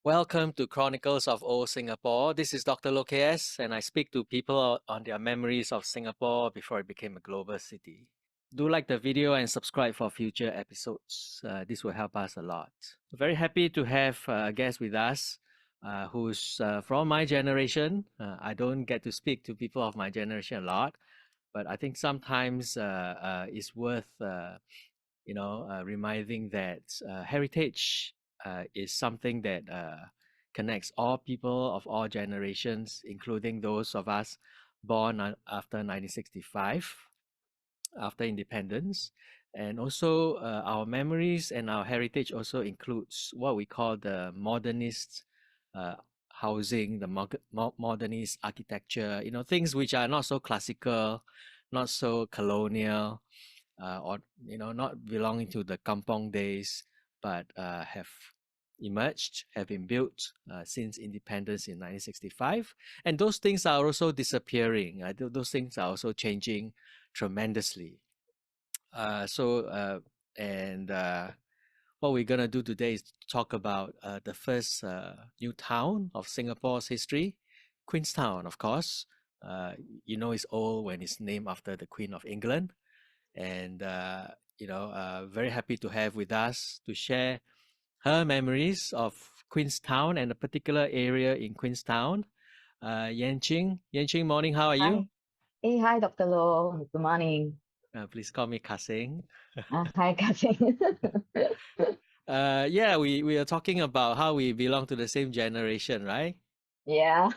Welcome to Chronicles of Old Singapore. This is Dr. Loh KS, and I speak to people on their memories of Singapore before it became a global city. Do like the video and subscribe for future episodes. This will help us a lot. Very happy to have a guest with us who's from my generation. I don't get to speak to people of my generation a lot, but I think sometimes it's worth reminding that heritage is something that connects all people of all generations, including those of us born after 1965, after independence. And also, our memories and our heritage also includes what we call the modernist housing, the modernist architecture, things which are not so classical, not so colonial, or not belonging to the kampong days, but have emerged, have been built since independence in 1965, and those things are also disappearing. Those things are also changing tremendously. And what we're gonna do today is talk about the first new town of Singapore's history, Queenstown, of course. It's old when it's named after the Queen of England. And very happy to have with us to share her memories of Queenstown and a particular area in Queenstown. Yan Ching. Yan Ching, morning. How are you? Hi. Hey, hi, Dr. Loh. Good morning. Please call me Kasing. Hi, Kathleen. Yeah, we are talking about how we belong to the same generation, right? Yeah.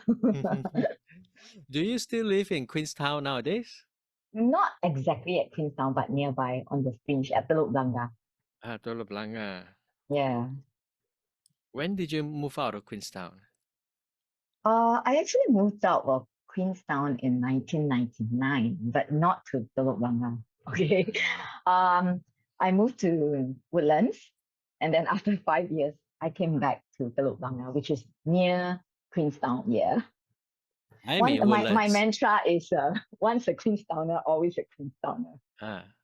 Do you still live in Queenstown nowadays? Not exactly at Queenstown, but nearby on the fringe at Teluk Blangah. Telok Blangah. Yeah. When did you move out of Queenstown? I actually moved out of Queenstown in 1999, but not to Teluk Blangah. Okay. I moved to Woodlands, and then after 5 years, I came back to Teluk Blangah, which is near Queenstown. Yeah. I'm in My Woodlands. mantra is once a Queenstowner, always a Queenstowner.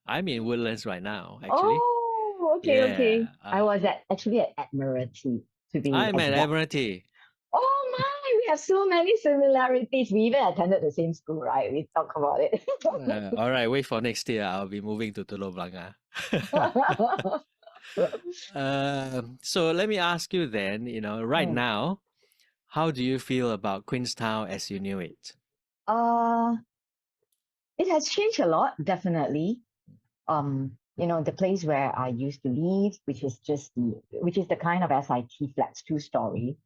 I'm in Woodlands right now, actually. Oh, okay, okay. Yeah. I was actually at Admiralty to be I'm at exact. Admiralty. Oh my, we have so many similarities. We even attended the same school, right? We talk about it. All right, wait for next year. I'll be moving to Telok Blangah. So let me ask you then, right Mm. now, how do you feel about Queenstown as you knew it? uh, it has changed a lot, definitely. The place where I used to live, which is the kind of SIT flats, 2-story,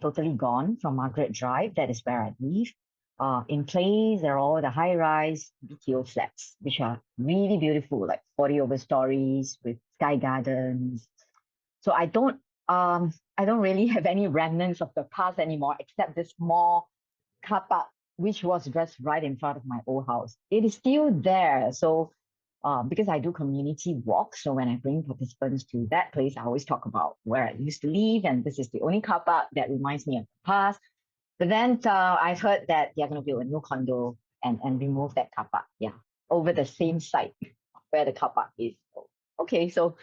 totally gone from Margaret Drive. That is where I live. In place, there are all the high-rise BTO flats, which are really beautiful, like 40 over stories with sky gardens. So I don't really have any remnants of the past anymore, except this small car park, which was just right in front of my old house. It is still there. So because I do community walks, so when I bring participants to that place, I always talk about where I used to live, and this is the only car park that reminds me of the past. But then I've heard that they're going to build a new condo and remove that car park, yeah, over the same site where the car park is. Okay, so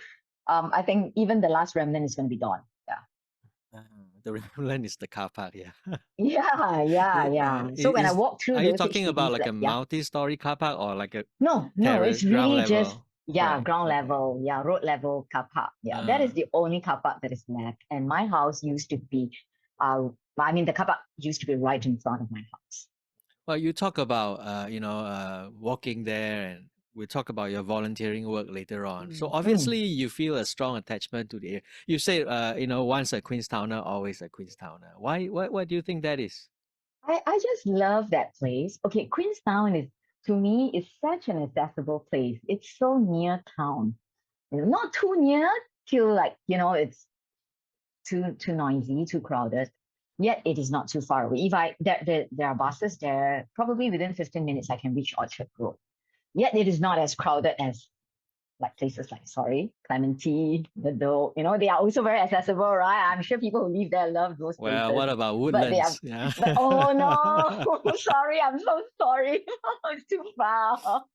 I think even the last remnant is going to be gone. Yeah. The remnant is the car park, yeah. Yeah. So when I walk through Are you those talking HDB about like a flats, yeah. multi-story car park or like a No, terrace it's ground really just, level? yeah, Right. ground Okay. level, yeah, road level car park. Yeah, that is the only car park that is left. And my house used to be, the car park used to be right in front of my house. Well, you talk about walking there, and we'll talk about your volunteering work later on. So Mm. obviously you feel a strong attachment to the area. You say once a Queenstowner, always a Queenstowner. Why do you think that is? I just love that place. Okay, Queenstown is, to me, is such an accessible place. It's so near town. Not too near till like, it's too noisy, too crowded. Yet it is not too far away. If there are buses there, probably within 15 minutes I can reach Orchard Road. Yet it is not as crowded as like places like Clementi, the Doe. They are also very accessible, right? I'm sure people who live there love those Well, places. what about But they are Woodlands? Yeah. but oh no, sorry, I'm so sorry. It's too far.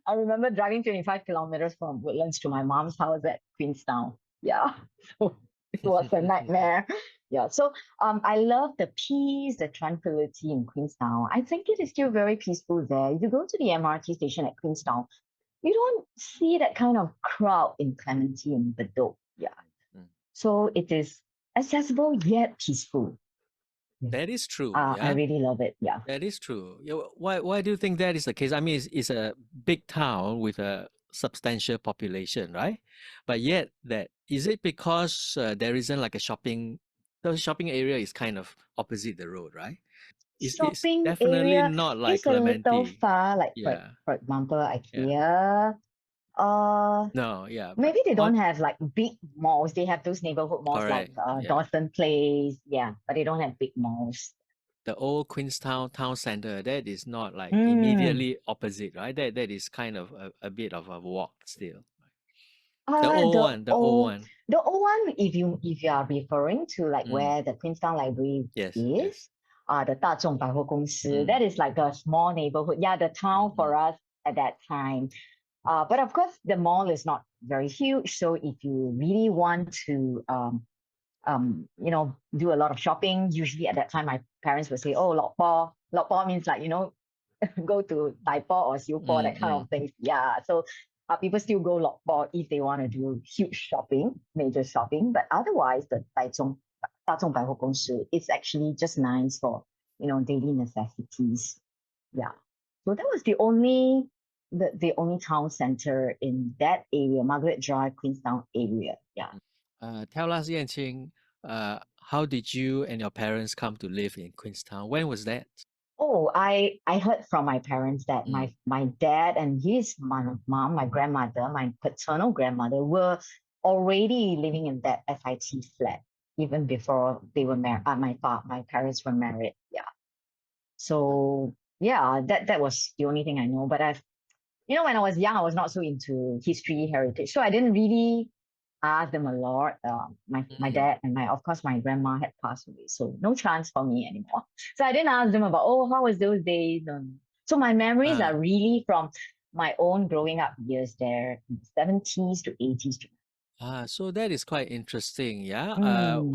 I remember driving 25 kilometers from Woodlands to my mom's house at Queenstown. Yeah. It was a nightmare. Yeah. So I love the peace, the tranquility in Queenstown. I think it is still very peaceful there. If you go to the MRT station at Queenstown, you don't see that kind of crowd in Clementi and Bedok. Yeah. Mm. So it is accessible yet peaceful. Yes. That is true. I Yeah. really love it. Yeah. That is true. Yeah, why do you think that is the case? I mean, it's a big town with a substantial population, right? But yet, that is it because there isn't like a shopping? The shopping area is kind of opposite the road, right? It's Shopping definitely area not like is a little Clementi. far, like Yeah, for example, yeah. IKEA. No, yeah, but Maybe they on don't have like big malls. They have those neighborhood malls like correct. Yeah, Dawson Place. Yeah, but they don't have big malls. the old Queenstown town center that is not like Mm. immediately opposite, right? That is kind of a bit of a walk still. The old The one, the old old one. the old one, if you are referring to like Mm, where the Queenstown Library yes, yes. is, the 大众百货公司, Mm, that is like a small neighborhood. Yeah, the town mm, for us at that time. But of course, the mall is not very huge. So if you really want to, do a lot of shopping, usually at that time, my parents would say, "Oh, lok po." Lok po means like go to Tai Po or Siew Po, mm, that kind mm. of things. Yeah. So people still go lok po if they want to do huge shopping, major shopping. But otherwise, the 大众百货公司 is actually just nice for daily necessities. Yeah. So that was the only town center in that area, Margaret Drive, Queenstown area. Yeah. Tell us, Yan Ching, how did you and your parents come to live in Queenstown? When was that? Oh, I heard from my parents that Mm, my dad and his mom, my grandmother, my paternal grandmother were already living in that SIT flat even before they were married. My parents were married. Yeah. So yeah, that was the only thing I know. But when I was young, I was not so into history, heritage, so I didn't really ask them a lot. My mm, dad and of course, my grandma had passed away, so no chance for me anymore. So I didn't ask them about, oh, how was those days? So my memories ah, are really from my own growing up years there, 70s to 80s. so that is quite interesting, yeah.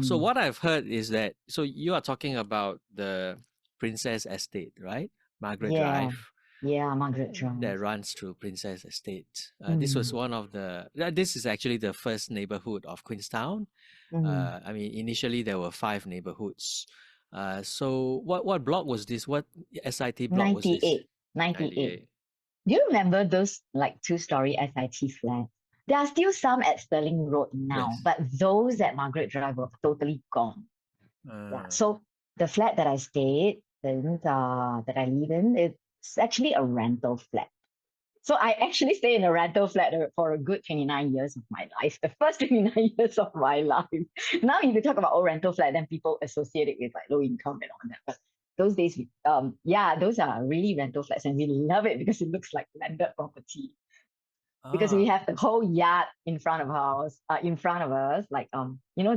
So Mm, what I've heard is that so you are talking about the Princess Estate, right? Margaret yeah, Drive yeah, Margaret Drive. that runs through Princess Estate. This was Mm, one of this is actually the first neighborhood of Queenstown. mm. I mean, initially there were 5 neighborhoods. So what block was this? What SIT block was this? 98, 98. 98. Do you remember those like two-story SIT flats? There are still some at Stirling Road now, Yes. but those at Margaret Drive were totally gone. Yeah. Uh, So the flat that I stayed in, that I live in, it's actually a rental flat. So I actually stayed in a rental flat for a good 29 years of my life, the first 29 years of my life. Now, if you talk about rental flat, then people associate it with like low income and all that. But those days, yeah, those are really rental flats, and we love it because it looks like landed property. Because we ah, have the whole yard in front of us, like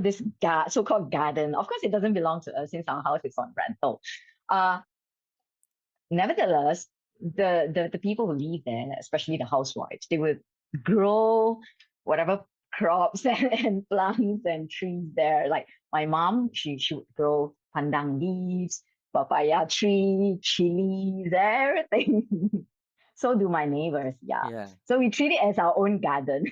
this so-called garden. Of course, it doesn't belong to us since our house is on rental. Uh, Nevertheless, the people who live there, especially the housewives, they would grow whatever crops and plants and trees there. Like my mom, she would grow pandan leaves, papaya tree, chilies, everything. So do my neighbors, yeah. yeah. So we treat it as our own garden.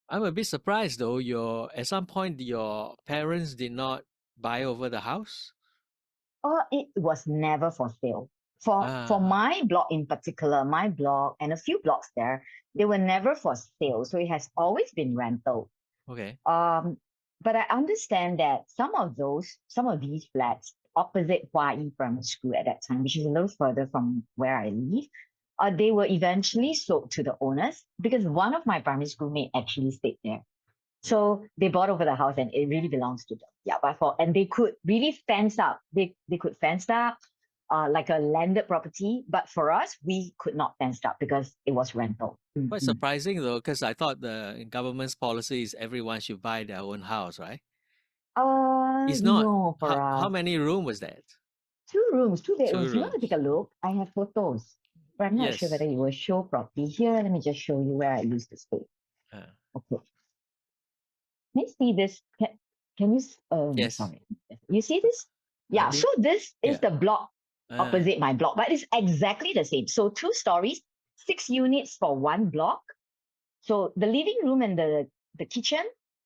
I'm a bit surprised though. At some point your parents did not buy over the house. It was never for sale. For Ah, my block in particular, my block and a few blocks there, they were never for sale. So it has always been rental. okay. Um, but I understand that some of these flats opposite Hua Yi Primary School at that time, which is a little further from where I live, they were eventually sold to the owners because one of my primary school mate actually stayed there. So they bought over the house and it really belongs to them. Yeah, and they could really fence up. They could fence up like a landed property, but for us, we could not fence up because it was rental. Quite Mhm. surprising though, because I thought the government's policy is everyone should buy their own house, right? It's not. No, for How us. many room was that? 2 rooms, two Two bedrooms. You want to take rooms. a look? I have photos, but I'm not sure Yes. whether it will show properly. Here, let me just show you where I used to stay. Uh, Okay. Can you see this? Can you, Yes. sorry, you see this? I Yeah, think so this is yeah. the block Ah, opposite my block, but it's exactly the same. So 2 stories, 6 units for one block. So the living room and the kitchen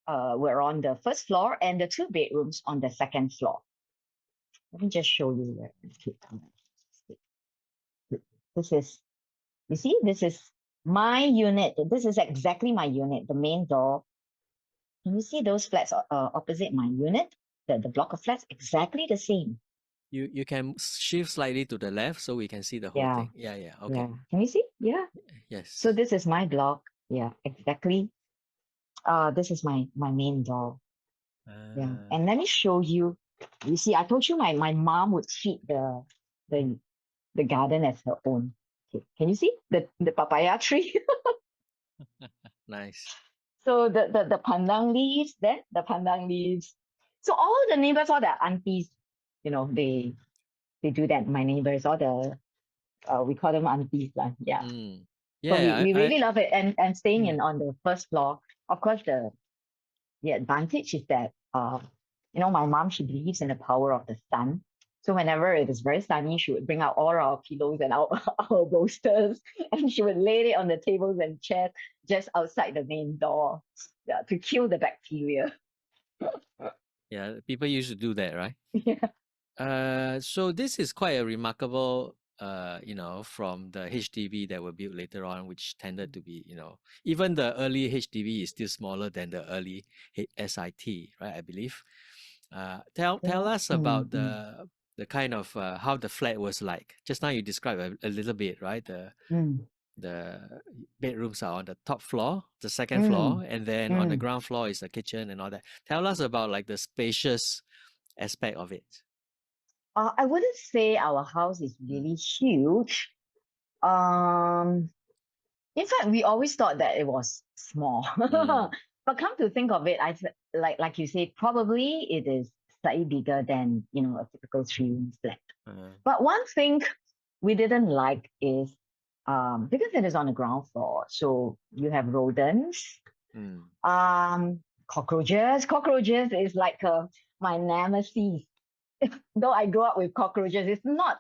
were on the first floor, and the 2 bedrooms on the second floor. Let me just show you where. This is, you see, this is my unit. This is exactly my unit, the main door. Can you see those flats opposite my unit? The block of flats, exactly the same. you can shift slightly to the left so we can see the whole Yeah, thing. Yeah, yeah. yeah. Okay. Can you see? Yeah. So Yes. this is my block. Yeah, exactly. This is my main door. Yeah. Ah, And let me show you. You see, I told you my mom would treat the the garden as her own. Okay. Can you see the papaya tree? nice. So the pandan leaves there, the pandan leaves. So all the neighbors, all the aunties, they do that. My neighbors, all the we call them aunties lah. Yeah. Mm. So Yeah, we I really love it. And staying mm, in on the first floor, of course the advantage is that my mom, she believes in the power of the sun. So whenever it is very sunny, she would bring out all our pillows and our bolsters, and she would lay it on the tables and chairs just outside the main door, yeah, to kill the bacteria. yeah, people used to do that, right? Yeah. So this is quite a remarkable, from the HDB that were built later on, which tended to be, even the early HDB is still smaller than the early SIT, right? I believe. Tell Yeah. us Mm, about the kind of how the flat was like. Just now you described a little bit, right? mm, The bedrooms are on the top floor, the second mm, floor, and then on the mm. ground floor is the kitchen and all that. Tell us about like the spacious aspect of it. I wouldn't say our house is Mm, really huge. Um, In fact, we always thought that it was small. mm, But come to think of it, like you say, probably it is slightly bigger than, a typical 3 room flat. uh, But one thing we didn't like is because it is on the ground floor, so you have rodents, mm. cockroaches. Cockroaches is like my nemesis. Though I grew up with cockroaches, it's not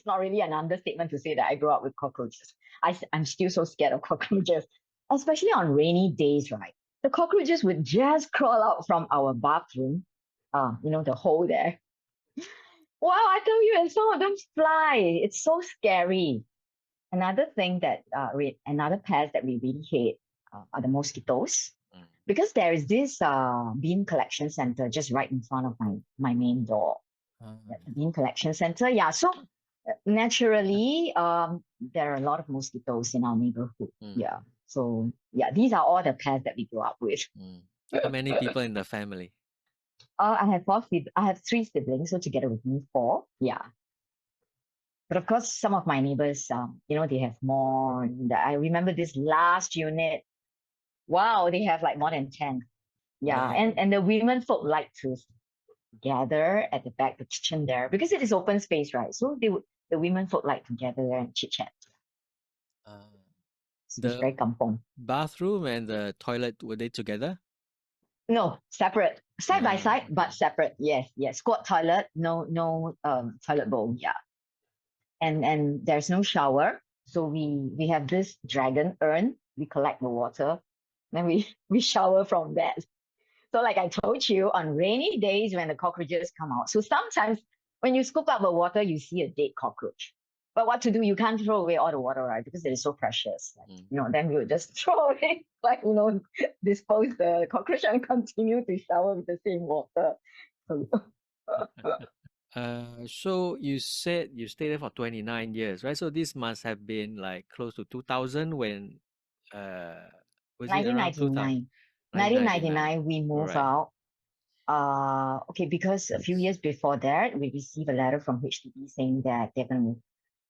really an understatement to say that I grew up with cockroaches. I'm still so scared of cockroaches, especially on rainy days, right? The cockroaches would just crawl out from our bathroom, the hole there. Wow, I tell you, and some of them fly. It's so scary. Another thing that another pest that we really hate are the mosquitoes, Mm. because there is this bean collection center just right in front of my main door. Ah, At the bean collection center. Yeah, so naturally, there are a lot of mosquitoes in our neighborhood. mm, Yeah, so yeah, these are all the pests that we grew up with. mm. How many people in the family? I have 3 siblings, so together with me, 4. Yeah, but of course, some of my neighbors, they have more. And I remember this last unit. Wow, they have like more than 10. Yeah, Wow. and the women folk like to gather at the back, the kitchen there, because it is open space, right? So the women folk like to gather there and chit chat. Uh, It's the very kampong. bathroom and the toilet, were they together? No, separate, side by Ah, side, but okay. separate. Yes, yes. Squat toilet, no toilet bowl. Yeah, and there's no shower. So we have this dragon urn. We collect the water, then we shower from that. So, like I told you, on rainy days when the cockroaches come out, so sometimes when you scoop up the water, you see a dead cockroach. But what to do? You can't throw away all the water, right? Because it is so precious. Mm. Then we would just throw away, like, dispose the cockroach and continue to shower with the same water. So, So you said you stayed there for 29 years, right? So this must have been like close to 2000 when, uh, was it around 2000? 1999. 1999. 1999, we All move right. out. Okay, because a few years before that, we received a letter from HDB saying that they're going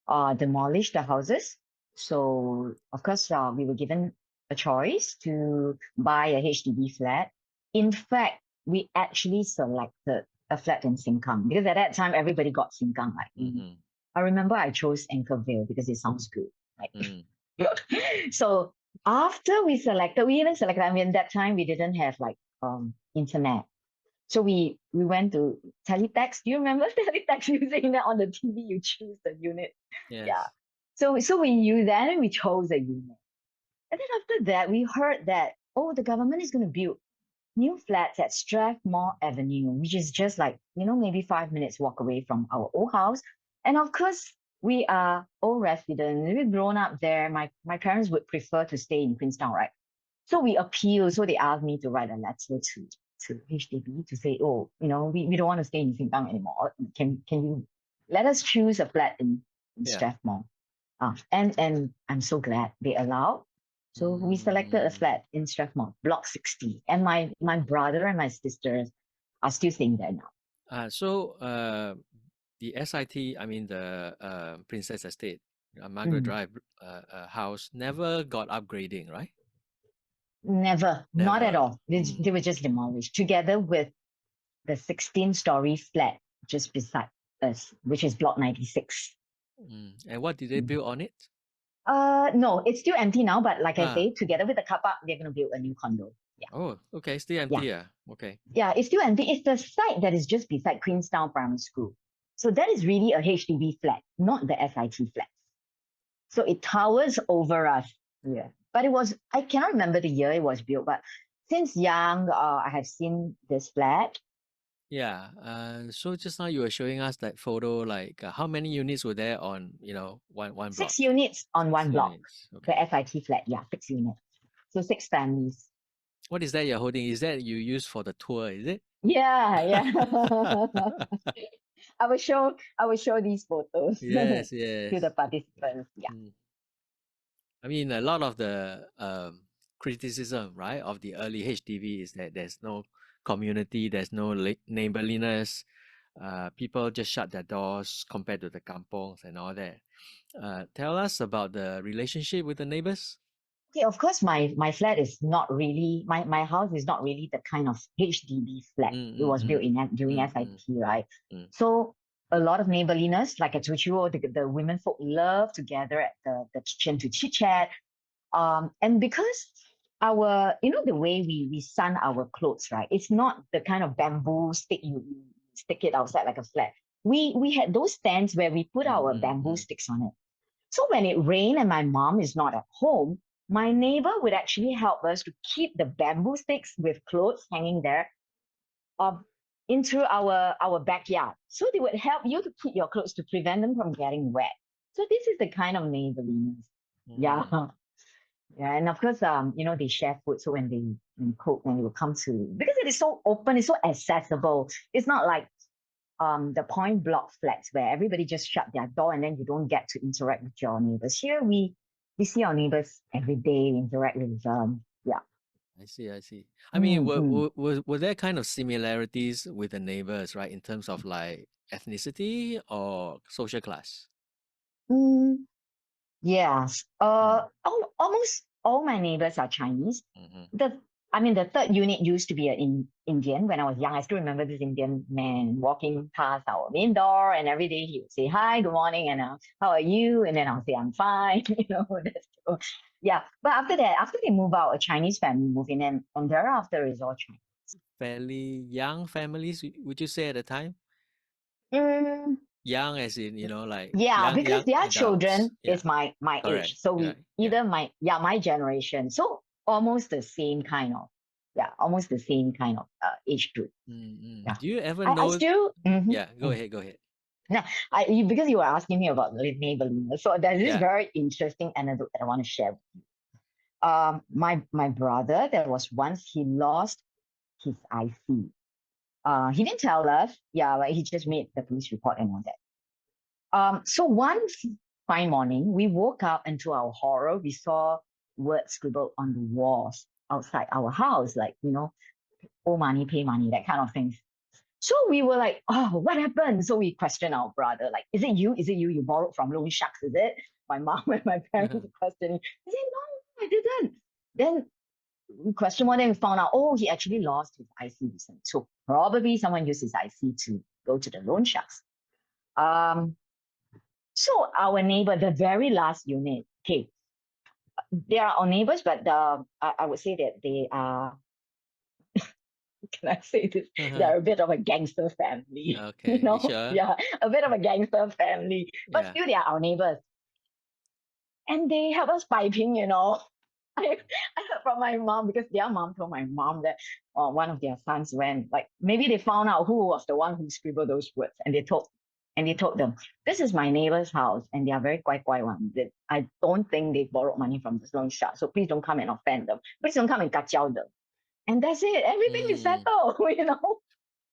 to demolish the houses. So, of course, we were given a choice to buy a HDB flat. In fact, we actually selected a flat in Sengkang, because at that time everybody got Sengkang. Mm-hmm. I remember I chose Anchorvale because it sounds good. Mm. So after we even selected, I mean, that time we didn't have internet. So we went to teletext. Do you remember teletext using that on the TV? You choose the unit. Yeah. Yes. So we used that and we chose a unit. And then after that, we heard that, oh, the government is going to build new flats at Strathmore Avenue, which is just like, maybe 5 minutes walk away from our old house. And of course, we are old residents. We've grown up there. My parents would prefer to stay in Queenstown, right? So we appealed. So they asked me to write a letter to HDB to say, oh, we don't want to stay in Queenstown anymore. Can you let us choose a flat in Yeah. Strathmore? And I'm so glad they allowed. So we selected a flat in Strathmore, Block 60. And my brother and my sisters are still staying there now. So the SIT, I mean the Princess Estate, Margaret Drive house never got upgrading, right? Never, not at Never. all. They were just demolished together with the 16-story flat just beside us, which is Block 96. And what did they build on it? No, it's still empty now, but like I Ah. say, together with the car park, they're going to build a new condo. Yeah. Oh, okay. Still empty. Yeah. Okay. Yeah, it's still empty. It's the site that is just beside Queenstown Primary School. So that is really a HDB flat, not the SIT flat. So it towers over us. Yeah. But I cannot remember the year it was built, but since young, I have seen this flat. Yeah. So just now you were showing us that photo, like how many units were there on, one block? 6 units on one block. Units. Okay. The SIT flat, yeah, 6 units. So 6 families. What is that you're holding? Is that you use for the tour, is it? Yeah. I will show these photos Yes, to the participants. Yeah. I mean, a lot of the criticism, right, of the early HDB is that there's no community, there's no neighborliness. People just shut their doors compared to the kampongs and all that. Tell us about the relationship with the neighbors. Okay, of course, my flat is not really my house is not really the kind of HDB flat. It was built during SIT, right? So a lot of neighborliness, like at Tuchuo, the women folk love to gather at the kitchen to chit chat. And because the way we sun our clothes, right? It's not the kind of bamboo stick you stick it outside like a flat. We had those stands where we put our bamboo sticks on it. So when it rained and my mom is not at home, my neighbor would actually help us to keep the bamboo sticks with clothes hanging there into our backyard. So they would help you to keep your clothes to prevent them from getting wet. So this is the kind of neighborliness. Yeah. Yeah, and of course, they share food. So when they cook, then they will come to, because it is so open, it's so accessible. It's not like the point block flats where everybody just shut their door and then you don't get to interact with your neighbors. Here we see our neighbors every day, we interact with them. Yeah. I see. I mean, were there kind of similarities with the neighbors, right, in terms of like ethnicity or social class? Yes. Almost all my neighbors are Chinese. The third unit used to be an Indian. When I was young, I still remember this Indian man walking past our main door, and every day he would say, "Hi, good morning," and "How are you?" And then I'll say, "I'm fine." Yeah. But after that, after they move out, a Chinese family moved in, and thereafter is all Chinese. Fairly young families, would you say at the time? Young as in, like yeah, because their adults. children Yeah. is my age. So we either my generation. So almost the same kind of age group. Yeah. Do you ever I know? still Yeah, go ahead. No, because you were asking me about neighborliness. So there's this very interesting anecdote that I want to share with you. My brother, there was once he lost his IC. He didn't tell us. Yeah, like he just made the police report and all that. So one fine morning, we woke up, and to our horror, we saw words scribbled on the walls outside our house, like, owe money, pay money, that kind of things. So we were like, oh, what happened? So we questioned our brother, like, is it you? You borrowed from loan sharks, is it? My mom and my parents were questioning. He said, no, I didn't. Then we questioned more, then we found out, oh, he actually lost his IC recently. So probably someone used his IC to go to the loan sharks. So our neighbor, the very last unit, okay, they are our neighbors, but I would say that they are can I say this? Uh-huh. They're a bit of a gangster family, Okay, sure. Yeah, a bit of a gangster family, but Yeah. still they are our neighbors. And they help us piping. I heard from my mom because their mom told my mom that one of their sons went, like maybe they found out who was the one who scribbled those words, and they told them, this is my neighbor's house, and they are very quite one. That I don't think they borrowed money from this loan shark, so please don't come and offend them. Please don't come and kacau them. And that's it. Everything is Mm, settled.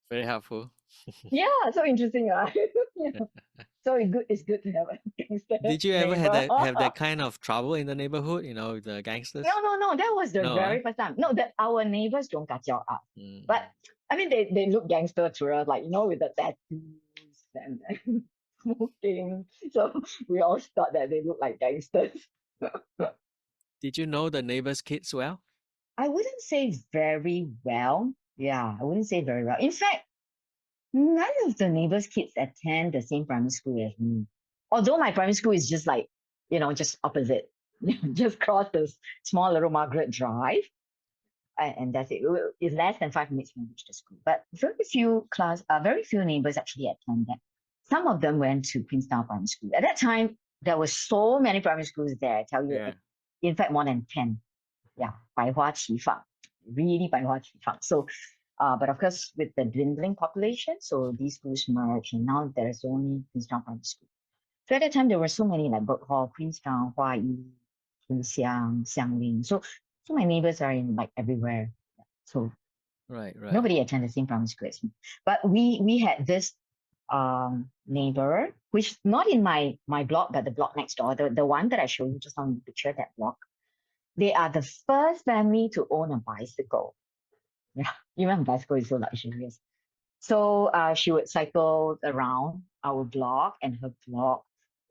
very helpful. Yeah, so interesting, right? Yeah. So it's good to have a gangster Did you ever neighbor. have that kind of trouble in the neighborhood, the gangsters? No. That was the No, very first time. No, that our neighbors don't kacau us. But Mm. I mean, they look gangster to us, like with the tattoos and smoking. So we all thought that they look like gangsters. Did you know the neighbors' kids well? I wouldn't say very well. Yeah, I wouldn't say very well. In fact, none of the neighbors' kids attend the same primary school as me. Although my primary school is just like, just opposite. Just cross the small little Margaret Drive. And that's it. It's less than 5 minutes when you reach the school. But very few neighbors actually attend that. Some of them went to Queenstown Primary School. At that time, there were so many primary schools there. I tell you, Yeah. in fact, more than 10. Yeah, 百花齐放, really 百花齐放. So, but of course, with the dwindling population, so these schools merged, and now there's only Queenstown Primary School. So at that time, there were so many like Burke Hall, Queenstown, Hua Yi, Xiang, Xiangling. So my neighbors are in like everywhere. So Right. nobody attended the same primary school as me. But we had this neighbor, which not in my block, but the block next door, the one that I showed you just on the picture, that block. They are the first family to own a bicycle. Yeah, even a bicycle is so luxurious. So she would cycle around our block and her block.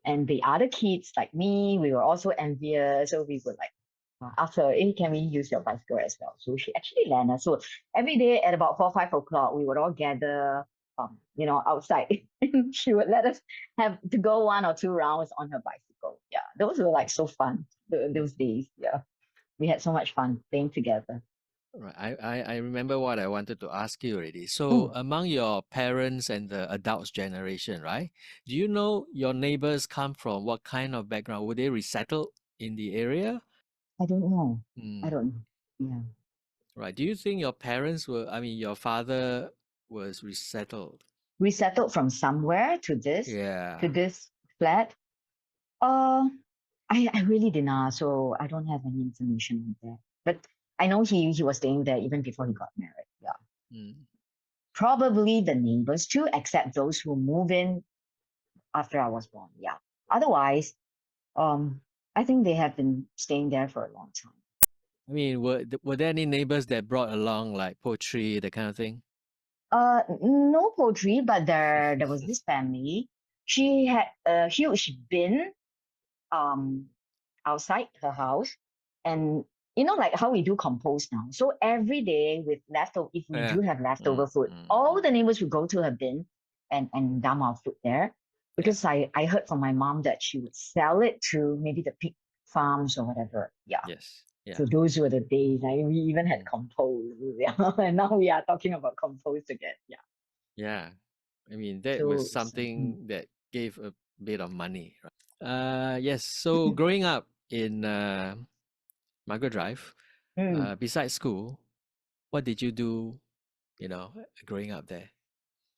And the other kids, like me, we were also envious. So we would like ask her, hey, can we use your bicycle as well? So she actually lent us. So every day at about 4, 5 o'clock, we would all gather, outside. She would let us have to go 1 or 2 rounds on her bicycle. Yeah, those were like so fun, those days. Yeah, we had so much fun playing together. Right. I remember what I wanted to ask you already. So Mm, among your parents and the adults generation, right? Do you know your neighbors come from what kind of background? Were they resettled in the area? I don't know. I Mm. don't know. Yeah. Right. Do you think your parents were, I mean, your father was resettled? Resettled from somewhere to this to Yeah. this flat. Uh, I really didn't ask, so I don't have any information on that. But I know he was staying there even before he got married. Yeah, Mm. probably the neighbors too, except those who move in after I was born. Yeah. Otherwise, um, I think they have been staying there for a long time. I mean, were there any neighbors that brought along like poultry, that kind of thing? No poultry, but there was this family. She had a huge bin um outside her house, and like how we do compost now. So every day with leftover, if we Yeah. do have leftover Mm, food, mm, all mm. the neighbors would go to her bin and dump our food there, Yeah. because I heard from my mom that she would sell it to maybe the pig farms or whatever. Yeah, Yes. Yeah. so those were the days. We even had Mm. compost. Yeah, and now we are talking about compost again. Yeah. Yeah. I mean, that was So something that gave a bit of money, right? Yes. So growing up in Margaret Drive, mm. besides school, what did you do, growing up there?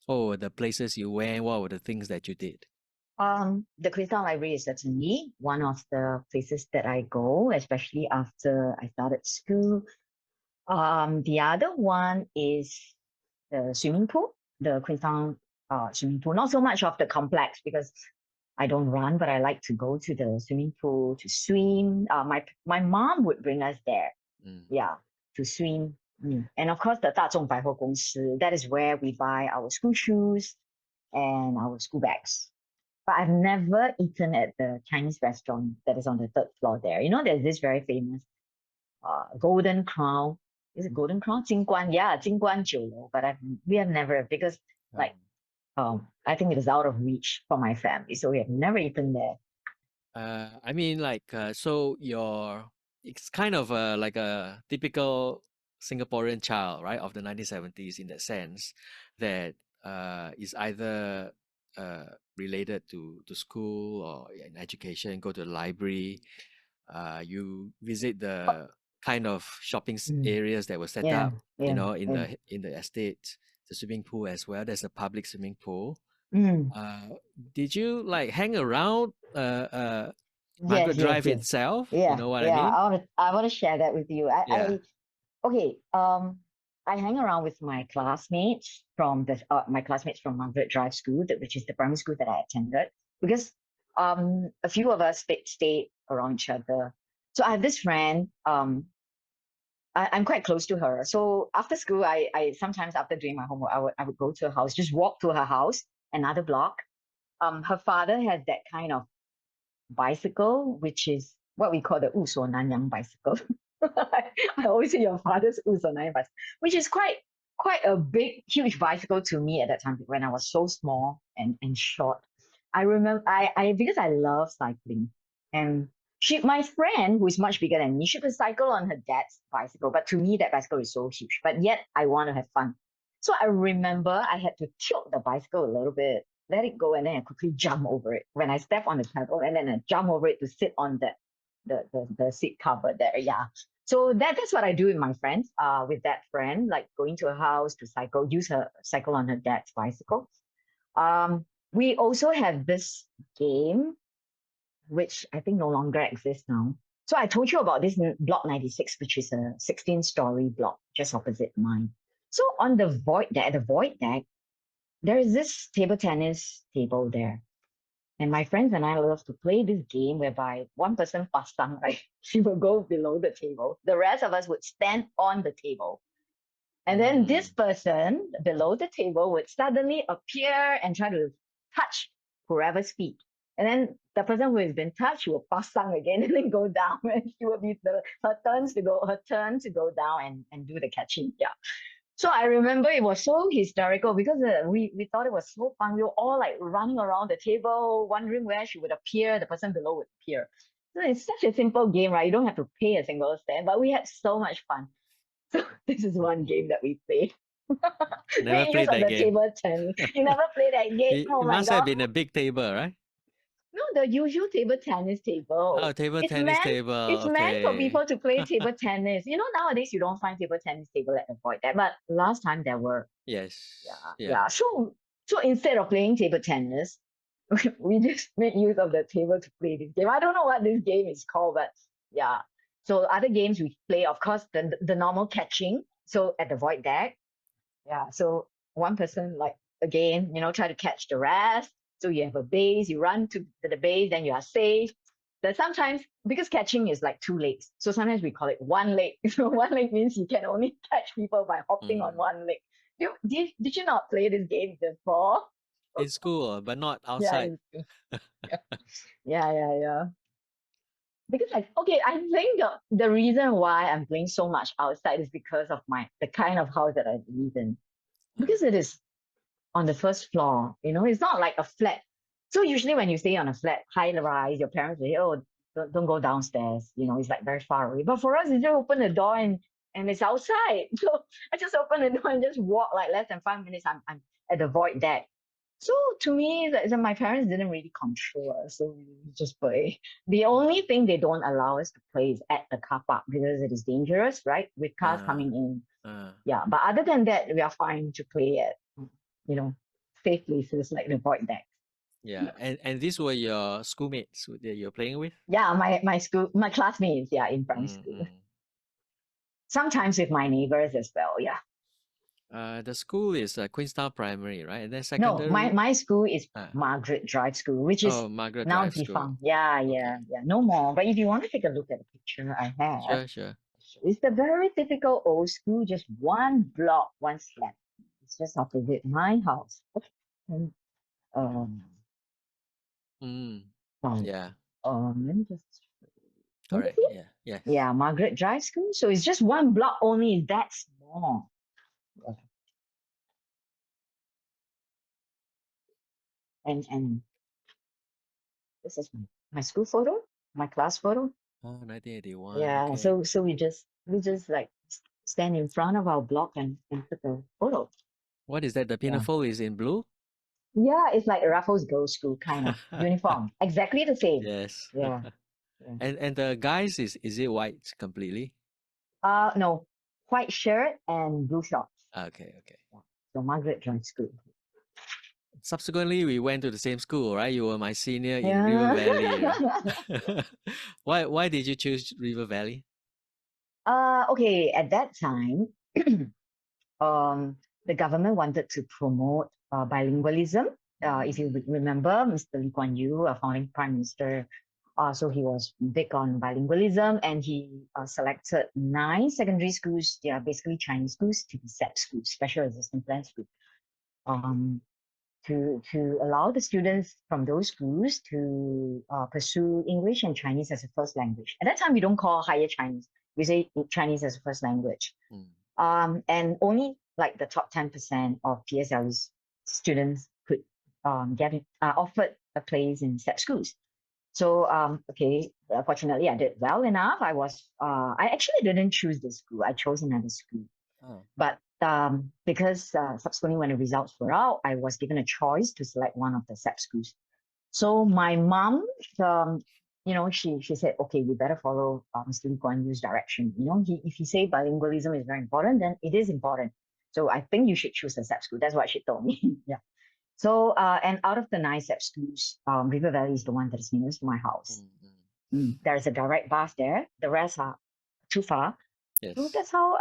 What were the places you went? What were the things that you did? The Queenstown Library is certainly one of the places that I go, especially after I started school. The other one is the swimming pool, the Queenstown swimming pool. Not so much of the complex because I don't run, but I like to go to the swimming pool to swim. My mom would bring us there, Mm. yeah, to swim. And of course, the 大众百货公司, that is where we buy our school shoes and our school bags. But I've never eaten at the Chinese restaurant that is on the third floor there. There's this very famous Golden Crown. Is it Golden Crown? 金冠, yeah, 金冠酒楼. But we have never, because like I think it is out of reach for my family, so we have never eaten there. I mean, like, so it's kind of like a typical Singaporean child, right, of the 1970s in that sense, that is either related to school or in education, go to the library, you visit the kind of shopping Mm. areas that were set Yeah, up, yeah, yeah. in the estate, the swimming pool as well. There's a public swimming pool. Mm. Uh, did you like hang around Yes, Margaret yes, Drive yes. itself? You Yeah, know what I yeah. mean? I want to share that with you. Yeah. Okay. I hang around with my classmates from my classmates from Margaret Drive School, which is the primary school that I attended, because a few of us stayed around each other. So I have this friend. I'm quite close to her. So after school, I sometimes after doing my homework, I would go to her house, just walk to her house, another block. Her father has that kind of bicycle, which is what we call the 无所 Nanyang bicycle. I always say your father's 无所 Nanyang bicycle, which is quite a big, huge bicycle to me at that time when I was so small and short. I remember I because I love cycling, and my friend who is much bigger than me, she could cycle on her dad's bicycle, but to me that bicycle is so huge. But yet I want to have fun. So I remember I had to tilt the bicycle a little bit, let it go, and then I quickly jump over it. When I step on the pedal, and then I jump over it to sit on the seat cover there. Yeah. So that's what I do with my friends. With that friend, like going to her house to cycle, use her cycle on her dad's bicycle. Um, we also have this game, which I think no longer exists now. So I told you about this block 96, which is a 16-story block just opposite mine. So on the void deck, there is this table tennis table there. And my friends and I love to play this game whereby one person pasang, right? She will go below the table. The rest of us would stand on the table. And then this Mm. person below the table would suddenly appear and try to touch whoever's feet. And then the person who has been touched will pasang again and then go down. And she will be her turn to go down and do the catching. Yeah. So I remember it was so hysterical because we thought it was so fun. We were all like running around the table, wondering where she would appear, the person below would appear. So it's such a simple game, right? You don't have to pay a single cent, but we had so much fun. So this is one game that we played. Never Make use played of that the game. table tennis. You never played that game? Oh It my must have god. been a big table, right? No, the usual table tennis Oh, table. table It's tennis meant table. it's meant for Okay. people to play table tennis. You know, nowadays you don't find table tennis table at the void deck, but last time there were. Yeah, Yes. Yeah. yeah. So instead of playing table tennis, we just make use of the table to play this game. I don't know what this game is called, but yeah. So other games we play, of course, the normal catching. So at the void deck, yeah. So one person like again, try to catch the rest. So you have a base, you run to the base, then you are safe. Then sometimes because catching is like two legs, so sometimes we call it one leg. So one leg means you can only catch people by hopping on Mm. one leg. Did you not play this game before? In school, but not Yeah, outside. yeah, yeah, yeah, yeah. Because I think the reason why I'm playing so much outside is because of the kind of house that I live in. Mm. Because it is on the first floor. It's not like a flat. So usually when you stay on a flat, high rise, your parents will say, "Oh, don't go downstairs." It's like very far away. But for us, you just open the door and it's outside. So I just open the door and just walk like less than 5 minutes. I'm at the void deck. So to me, my parents didn't really control us, so we just play. The only thing they don't allow us to play is at the car park because it is dangerous, right? With cars Uh, coming in. uh. Yeah, but other than that, we are fine to play at you know, safe places like the void deck. Yeah. And these were your schoolmates that you're playing with? Yeah, my classmates, yeah, in primary Mm, school. mm. Sometimes with my neighbors as well, yeah. The school is Queenstown Primary, right? And then No, my, secondary. my school is Ah. Margaret Drive School, which is Oh, Margaret now Drive School. defunct. Yeah, Okay. yeah, yeah. No more. But if you want to take a look at the picture I have, Sure, sure. it's the very typical old school, just one block, one slab. It's just opposite my house. And, um, Mm. um, Yeah. let me just. Can you Correct. see it? Yeah. Yes. Yeah, Margaret Drive School. So it's just one block only. It's that small. Yeah. And this is my school photo, my class photo. Oh, 1981. Yeah. Okay. So we just like stand in front of our block and took a photo. What is that? The Yeah. pinafore is in blue? Yeah, it's like a Raffles Girls' School kind of uniform. Exactly the same. Yes. Yeah. Yeah. And the guys is it white completely? No, white shirt and blue shorts. Okay, okay. Yeah. So Margaret Drive School. Subsequently, we went to the same school, right? You were my senior in River Yeah. Valley, right? Why did you choose River Valley? Okay, at that time, the government wanted to promote bilingualism. If you remember, Mr. Lee Kuan Yew, a founding prime minister, so he was big on bilingualism, and he selected 9 secondary schools. They are basically Chinese schools to be SEP schools, special existing plan schools, um, to allow the students from those schools to pursue English and Chinese as a first language. At that time, we don't call higher Chinese; we say Chinese as a first language. And only like the top 10% of PSLE students could get offered a place in SEP schools. So okay, fortunately I did well enough. I actually didn't choose this school. I chose another school. Oh. But because subsequently when the results were out, I was given a choice to select one of the SEP schools. So my mom, she said, okay, we better follow Mr. Lee Kuan Yew's direction. If he say bilingualism is very important, then it is important. So I think you should choose a SEP school. That's what she told me. Yeah. So and out of the 9 SEP schools, River Valley is the one that is nearest to my house. There's a direct bus there. The rest are too far. Yes. So that's how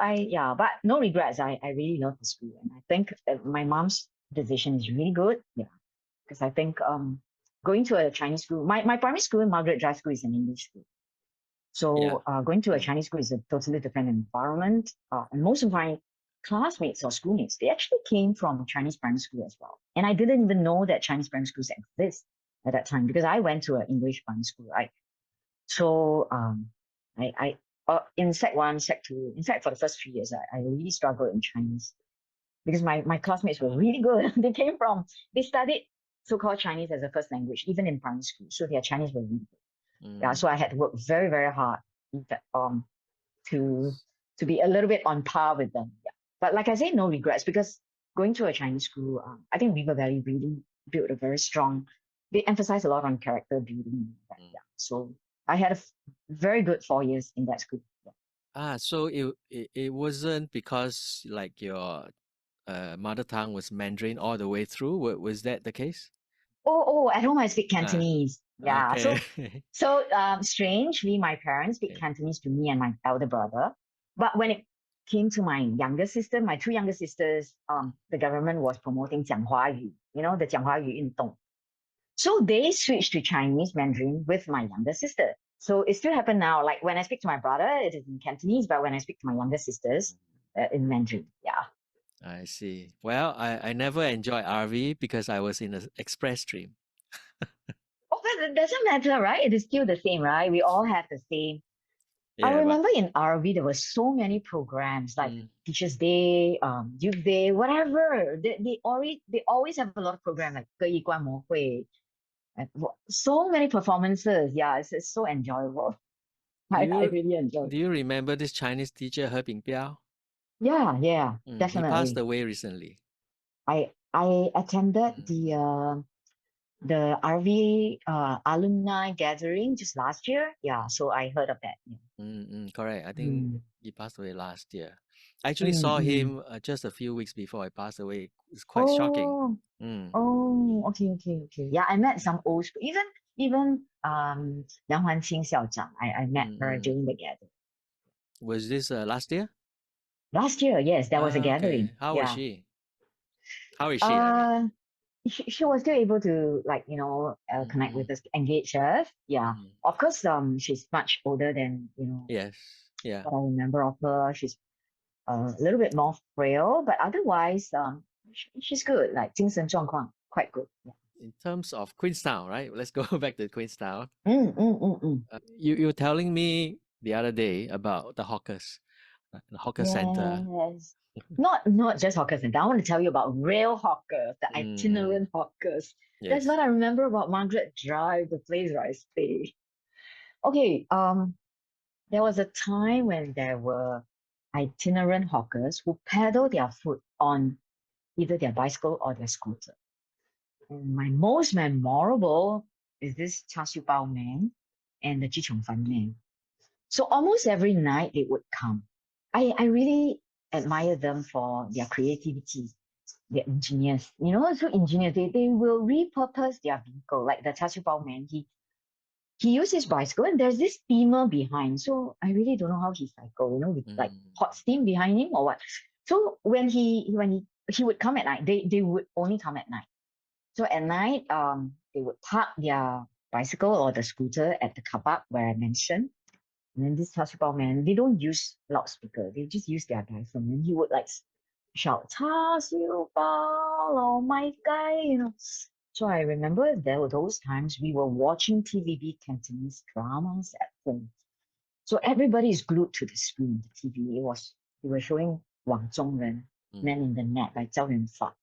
but no regrets. I really love the school, and I think my mom's decision is really good. Yeah, because I think going to a Chinese school, my primary school in Margaret Drive School is an English school. So going to a Chinese school is a totally different environment. And most of my classmates or schoolmates, they actually came from Chinese primary school as well. And I didn't even know that Chinese primary schools exist at that time because I went to an English primary school, right? So I in Sec 1, Sec 2, in fact, for the first 3 years, I really struggled in Chinese because my classmates were really good. They studied so-called Chinese as a first language, even in primary school. So their Chinese were really good. Yeah, so I had to work very, very hard to be a little bit on par with them. Yeah. But like I say, no regrets because going to a Chinese school, I think River Valley really built a very strong, they emphasize a lot on character building. Yeah. So I had a very good 4 years in that school. Yeah. So it wasn't because like your mother tongue was Mandarin all the way through. Was that the case? Oh, at home I speak Cantonese. Yeah. Okay. So strangely, my parents speak Cantonese to me and my elder brother. But when it came to my younger sister, my 2 younger sisters, the government was promoting 讲华语, the 讲华语运动. So they switched to Chinese Mandarin with my younger sister. So it still happened now. Like when I speak to my brother, it is in Cantonese, but when I speak to my younger sisters, in Mandarin. Yeah. I see. Well, I never enjoyed RV because I was in the express stream. Oh, but it doesn't matter, right? It is still the same, right? We all have the same. Yeah, I remember in RV there were so many programs like Teachers Day, Youth Day, whatever. They always have a lot of programs like 歌艺观摩会, so many performances. Yeah, it's so enjoyable. I really enjoy. Do you remember this Chinese teacher He Bingbiao? Yeah, He passed definitely. away recently. I attended the RV alumni gathering just last year. Yeah, so I heard of that. Yeah. Correct. I think he passed away last year. I actually saw him just a few weeks before he passed away. It's quite shocking. Oh, okay. Yeah, I met some old even Yan Ching xiaozhang. I met her during the gathering. Was this last year? Last year, yes, there was a gathering. Okay. How was she? How is she? She was still able to connect with us, engage us. Yeah. Of course, she's much older than Yes. Yeah. what I remember of her. She's a little bit more frail, but otherwise, she's good. Like 精神状况 quite good. Yeah. In terms of Queenstown, right? Let's go back to Queenstown. You were telling me the other day about the hawkers, the hawker center. Yes. Not just hawker center. I want to tell you about real hawkers, the itinerant hawkers. Yes. That's what I remember about Margaret Drive, the place where I stay. Okay, there was a time when there were itinerant hawkers who peddle their food on either their bicycle or their scooter. And my most memorable is this char siu bao man and the Cheong man. So almost every night they would come. I really admire them for their creativity. They're engineers, so engineers, they will repurpose their vehicle. Like the char siu bao man, he used his bicycle and there's this steamer behind. So I really don't know how he cycled, with like hot steam behind him or what. So when he would come at night, they would only come at night. So at night, they would park their bicycle or the scooter at the car park where I mentioned. And then this char siu bao man, they don't use loudspeaker. They just use their diaphragm. And he would like shout, char siu bao, oh my guy, So I remember there were those times we were watching TVB Cantonese dramas at home. So everybody is glued to the screen, the TV. They were showing Wang Zhongren, Man in the Net by Zhao Yunfa.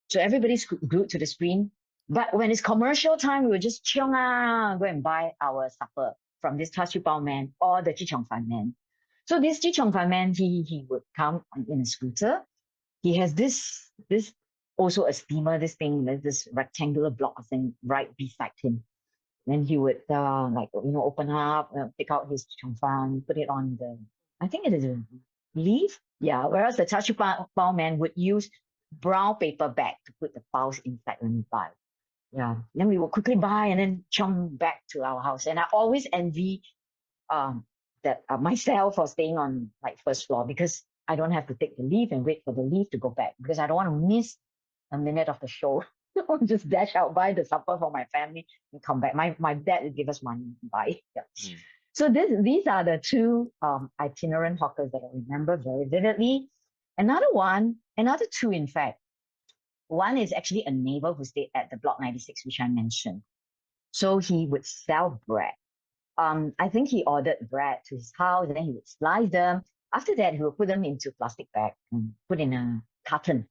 So everybody's glued to the screen. But when it's commercial time, we would just go and buy our supper from this char siu bao man or the Cheong man. So this Cheong man, he would come in a scooter. He has this also a steamer, this rectangular block thing right beside him. Then he would open up, pick out his Cheong fan, put it on I think it is a leaf. Yeah. Whereas the char siu bao man would use brown paper bag to put the baos inside when we buy. Yeah. Then we would quickly buy and then chong back to our house. And I always envy that myself for staying on like first floor because I don't have to take the lift and wait for the lift to go back because I don't want to miss a minute of the show. Just dash out, buy the supper for my family and come back. My dad would give us money to buy. Yeah. So these are the two itinerant hawkers that I remember very vividly. Another two, in fact. One is actually a neighbor who stayed at the block 96, which I mentioned. So he would sell bread. I think he ordered bread to his house and then he would slice them. After that, he would put them into plastic bag and put in a carton.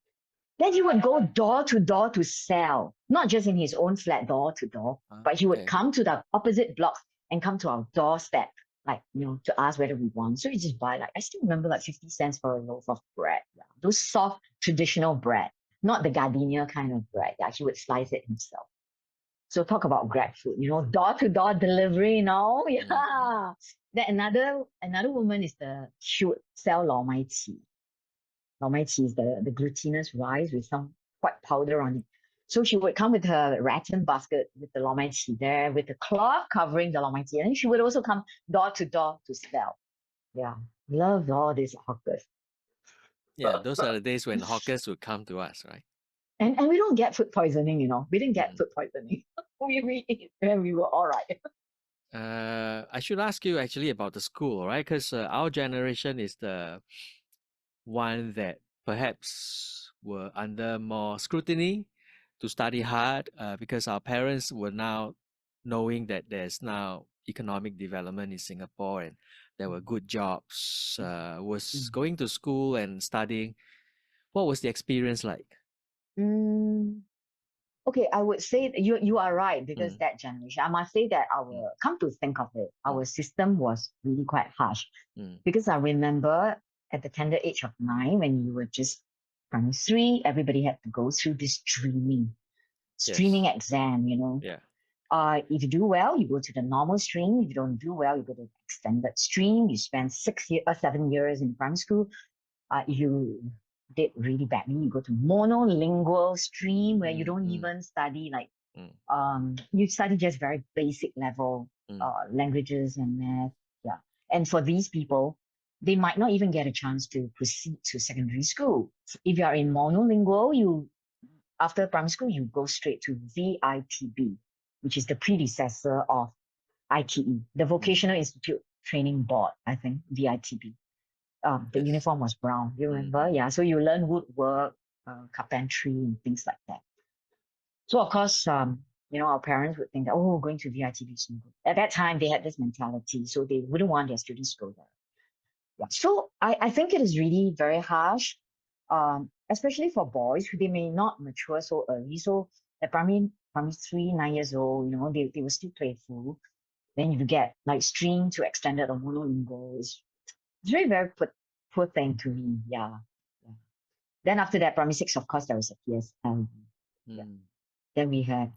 Then he would go door to door to sell, not just in his own flat door to door, but he would come to the opposite blocks and come to our doorstep, to ask whether we want. So you just buy I still remember 50 cents for a loaf of bread. Yeah. Those soft, traditional bread, not the gardenia kind of bread. Yeah, he would slice it himself. So talk about grab food, door to door delivery, Yeah. Then another woman she would sell Lo Mai Qi. Lo Mai Qi is the glutinous rice with some white powder on it. So she would come with her rattan basket with the Lo Mai Qi there, with the cloth covering the Lo Mai Qi. And then she would also come door to door to sell. Yeah, love all these hawkers. Yeah, those are the days when hawkers would come to us, right? And we don't get food poisoning, We didn't get food poisoning. we ate and we were all right. I should ask you actually about the school, right? Because our generation is the one that perhaps were under more scrutiny to study hard because our parents were now knowing that there's now economic development in Singapore and there were good jobs, was going to school and studying. What was the experience like? Okay, I would say you are right because that generation, I must say that come to think of it, our system was really quite harsh because I remember at the tender age of 9 when you were just primary 3, everybody had to go through this streaming exam, Yeah. If you do well, you go to the normal stream. If you don't do well, you go to the extended stream. You spend 7 years in primary school. If you did really badly, you go to monolingual stream where you don't even study you study just very basic level languages and math. Yeah. And for these people, they might not even get a chance to proceed to secondary school. If you are in monolingual, after primary school, you go straight to VITB, which is the predecessor of ITE, the Vocational Institute Training Board, I think, VITB. The uniform was brown, you remember? Yeah, so you learn woodwork, carpentry, and things like that. So, of course, our parents would think that, going to VITB is no good. At that time, they had this mentality, so they wouldn't want their students to go there. Yeah. So, I think it is really very harsh, especially for boys who they may not mature so early. So, at primary 3, 9 years old, they were still playful. Then you get stream to extended or monolingual. It's very, very poor thing to me. Yeah. Yeah. Then after that, primary six, of course, there was a PSL. Yeah. Mm. Then we had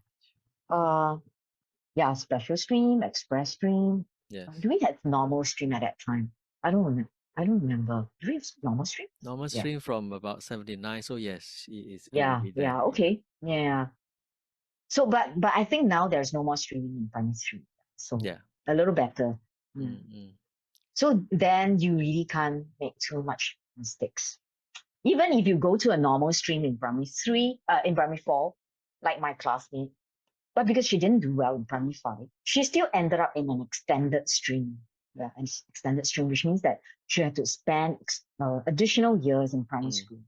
yeah, special stream, express stream. Yes. Do we have normal stream at that time? I don't remember. I don't remember. Do we have normal stream? Normal Yeah. stream from about 79. So yes, it will Yeah. be there. Yeah. Okay. Yeah. So, but I think now there's no more streaming in primary three. So Yeah. a little better. Mm. Mm. So then you really can't make too much mistakes. Even if you go to a normal stream in primary three, in primary four, like my classmate, but because she didn't do well in primary five, she still ended up in an extended stream. Yeah, an extended stream, which means that she had to spend additional years in primary school.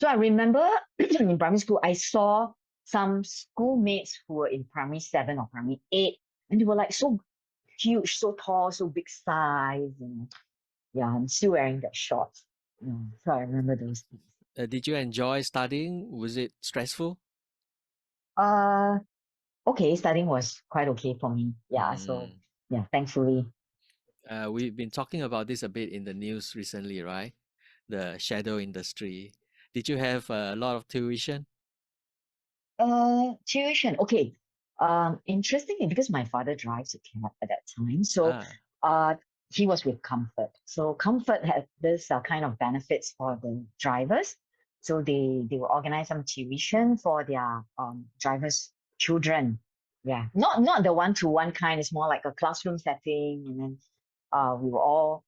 So I remember in primary school, I saw some schoolmates who were in primary seven or primary eight, and they were like so huge, so tall, so big size, and yeah, I'm still wearing that shorts. So I remember those things. Did you enjoy studying? Was it stressful? Okay, studying was quite okay for me. Yeah, so yeah, thankfully. We've been talking about this a bit in the news recently, right? The shadow industry. Did you have a lot of tuition? Tuition. Okay. Interestingly, because my father drives a cab at that time, so Ah, he was with Comfort. So Comfort had this kind of benefits for the drivers. So they will organize some tuition for their drivers' children. Yeah, not the one-to-one kind. It's more like a classroom setting, and then we will all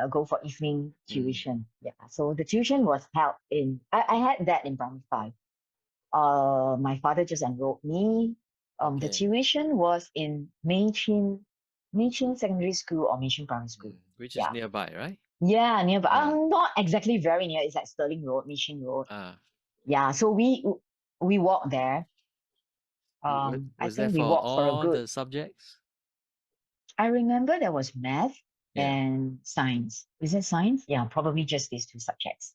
go for evening tuition. Yeah. So the tuition was held in. I had that in primary five. My father just enrolled me. The okay. tuition was in Mei Chin Secondary School or Mei Chin Primary School. Which is Yeah. nearby, right? Yeah, nearby. Yeah. Not exactly very near. It's like Stirling Road, Mei Chin Road. Ah, Yeah. So we walked there. I was that think we for walked for a all good. the subjects? I remember there was math Yeah. and science. Is it science? Yeah, probably just these two subjects.